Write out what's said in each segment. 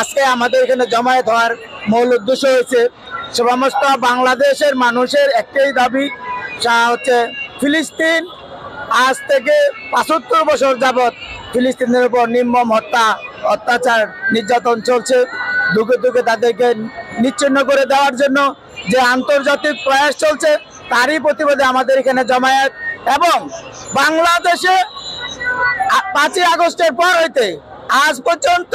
আজকে আমাদের এখানে জমায়েত হওয়ার মূল উদ্দেশ্য হয়েছে সমস্ত বাংলাদেশের মানুষের একটাই দাবি, যা হচ্ছে ফিলিস্তিন আজ থেকে ৭৫ বছর যাবৎ ফিলিস্তিনের উপর নির্মম হত্যা, অত্যাচার, নির্যাতন চলছে। দুঃখে দুঃখে তাদেরকে নিচ্ছিন্ন করে দেওয়ার জন্য যে আন্তর্জাতিক প্রয়াস চলছে, তারই প্রতিবাদে আমাদের এখানে জমায়েত। এবং বাংলাদেশে ৫ই আগস্টের পর হইতে আজ পর্যন্ত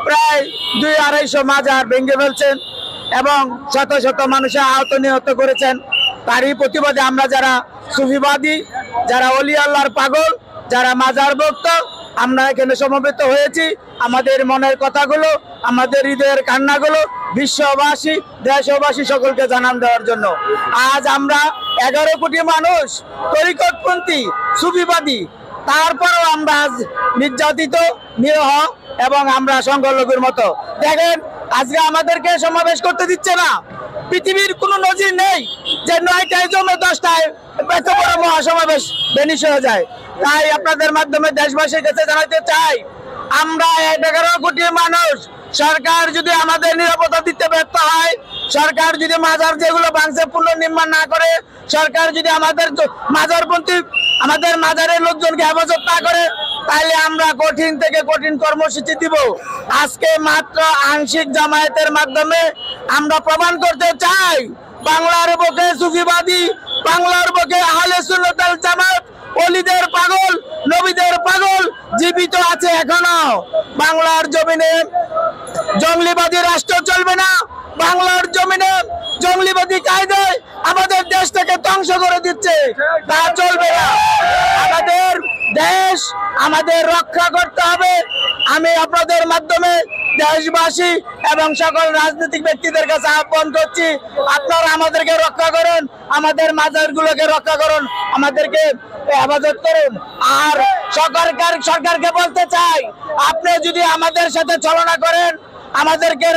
প্রায় ২০০-২৫০ মাজার ভেঙে ফেলছেন এবং শত শত মানুষের আহত নিহত করেছেন। তারই প্রতিবাদে আমরা যারা সুফিবাদী, যারা অলি আল্লাহর পাগল, যারা মাজার ভক্ত, আমরা এখানে সমবেত হয়েছি আমাদের মনের কথাগুলো, আমাদের হৃদয়ের কান্নাগুলো বিশ্ববাসী, দেশবাসী সকলকে জানান দেওয়ার জন্য। আজ আমরা ১১ কোটি মানুষ তরিকতপন্থী, সুফিবাদী, তারপরেও আমরা আজ নির্যাতিত, নিরহ এবং আমরা সংখ্যালঘুর মতো। দেখেন আজকে আমাদেরকে সমাবেশ করতে দিচ্ছে না। পৃথিবীর কোনো নজির নেই যে ৯টায় জমে 10টায় এত বড় মহাসমাবেশ বেনিশ হয়ে যায়। তাই আপনাদের মাধ্যমে দেশবাসীর কাছে জানাতে চাই, আমরা ১১ কোটি মানুষ, সরকার যদি আমাদের নিরাপত্তা দিতে ব্যর্থ হয়, সরকার যদি মাজার যেগুলো ভাঙছে পুনর্নির্মাণ না করে, সরকার যদি আমাদের মাজারপন্থী, আমাদের মাজারের লোকজনকে হেফাজত না করে, তাহলে আমরা কঠিন থেকে কঠিন কর্মসূচি দিব। আজকে মাত্র আংশিক জামায়াতের মাধ্যমে আমরা প্রমাণ করতে চাই বাংলার বুকে সুফিবাদী, বাংলার বুকে আহলে সুন্নাত ওয়াল জামাত, ওলিদের পাগল, নবীদের পাগল জীবিত আছে এখনো। বাংলার জমিনে জঙ্গলিবাদী রাষ্ট্র চলবে না। বাংলার জমিনে জঙ্গলিবাদী কায়দায় আমাদের দেশটাকে ধ্বংস করে দিচ্ছে, তা চলবে না। আমাদের দেশ আমাদের রক্ষা করতে হবে। আমি আপনাদের মাধ্যমে দেশবাসী এবং সকল রাজনৈতিক ব্যক্তিদের কাছে আহ্বান করছি, আপনারা আমাদেরকে রক্ষা করুন, আমাদের মাজারগুলোকে রক্ষা করুন, আমাদেরকে হেফাজত করুন। আর সরকারকে বলতে চাই, আপনি যদি আমাদের সাথে ছলনা করেন, আমাদেরকে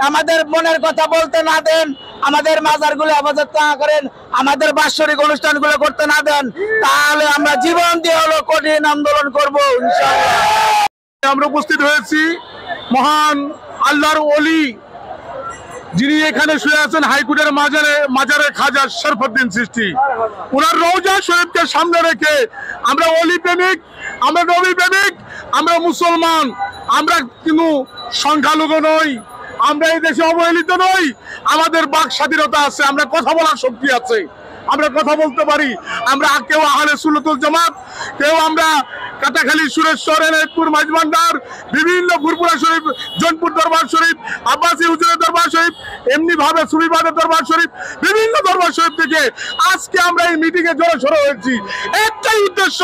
আমাদের মনের কথা বলতে না দেন, আমাদের মাজারগুলো হেফাজত না করেন, আমাদের বাৎসরিক অনুষ্ঠানগুলো করতে না দেন, তাহলে আমরা জীবন দিয়ে হলো কঠিন আন্দোলন করব ইনশাআল্লাহ। আমরা উপস্থিত হয়েছি মহান আল্লাহর ওলি, যিনি এখানে শুয়ে আছেন হাইকোর্টের মাজারে খাজা শরফুদ্দীন চিশতি। ওনার রওজা শরীফকে সামনে রেখে আমরা ওলি প্রেমিক, আমরা নবী প্রেমিক, আমরা মুসলমান, আমরা কিন্তু সংখ্যালঘু নই, আমরা এই দেশে অবহেলিত নই। আমাদের বাক স্বাধীনতা আছে, আমরা কথা বলার শক্তি আছে, আমরা কথা বলতে পারি। আমরা কেউ আহলে সুন্নাত ওয়াল জামাত, কেউ আমরা কাটাখালী, সুরেশ্বর, এনায়তপুর, মাঝবান্ডার, বিভিন্ন ফুরপুরা শরীফ, জোনপুর দরবার শরীফ, আব্বাসী হুজুরের দরবার শরীফ, এমনি ভাবে সুফিবাদের দরবার শরীফ, বিভিন্ন দরবার শরীফ থেকে আজকে আমরা এই মিটিং এ জড়ো হয়েছি। একটাই উদ্দেশ্য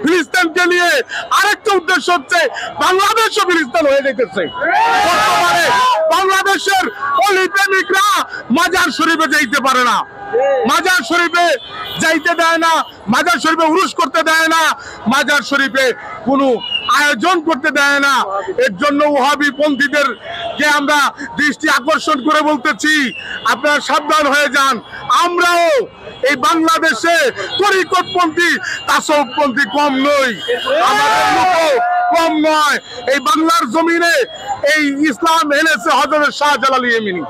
ফিলিস্তিনকে নিয়ে, আরেকটা উদ্দেশ্য হচ্ছে বাংলাদেশও ফিলিস্তিন হয়ে যেতেছে। বর্তমানে বাংলাদেশের ওলি প্রেমিকরা মাজার শরীফে যাইতে পারে না, মাজার শরীফে যাইতে দেয় না, মাজার শরীফে উরুস করতে দেয় না, মাজার শরীফে কোনো আয়োজন করতে দেয় না। এর জন্য ওয়াহাবি পন্থীদেরকে আমরা দৃষ্টি আকর্ষণ করে বলতেছি, আপনারা সাবধান হয়ে যান। আমরাও এই বাংলাদেশে তরিকতপন্থী, তাসাউফপন্থী কম নই, আমাদের লোকও কম নয়। এই বাংলার জমিনে এই ইসলাম এনেছে হযরত শাহজালাল ইয়েমেনি,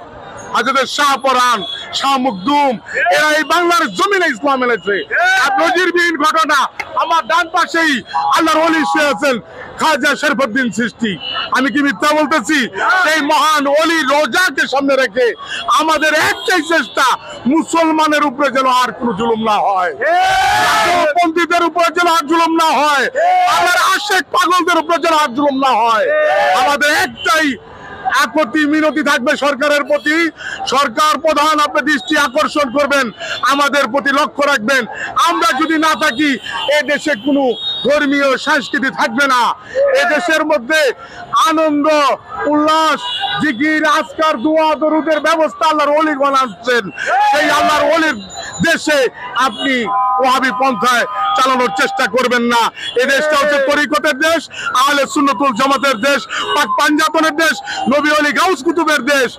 হযরত শাহপরান, শাহ মুকদুম, এরা এই বাংলার জমিনে ইসলাম এনেছে। আর নজিরবিহীন ঘটনা, আমার ডান পাশেই আল্লাহর ওলি শুয়ে আছেন খাজা শরফুদ্দীন চিশতি। আমি কি মিথ্যা বলতেছি? এই মহান ওলি রোজাকে সামনে রেখে আমাদের একটাই চেষ্টা, মুসলমানের উপরে যেন আর কোনো জুলুম না হয়, পন্থীদের উপরে যেন আর জুলুম না হয়, আমার আশেক পাগলদের উপরে যেন আর জুলুম না হয়। আমাদের একটাই একটি মিনতি থাকবে সরকারের প্রতি, সরকার প্রধান আপনি দৃষ্টি আকর্ষণ করবেন, আমাদের প্রতি লক্ষ্য রাখবেন। আমরা যদি না থাকি এ দেশে কোনো ধর্মীয় সংস্কৃতি থাকবে না। এ দেশের মধ্যে আনন্দ, উল্লাস, জিকির, আজকার, দোয়া, দরুদের ব্যবস্থা আল্লাহর ওলি বানাচ্ছেন। সেই আল্লাহর ওলির দেশে আপনি ওয়াহাবি পন্থায় চালানোর চেষ্টা করবেন না। এই দেশটা হচ্ছে তরিকতের দেশ, আহলে সুন্নাত ওয়াল জামাতের দেশ, পাক পাঞ্জাতনের দেশ, নবী ওলি গাউস কুতুবের দেশ।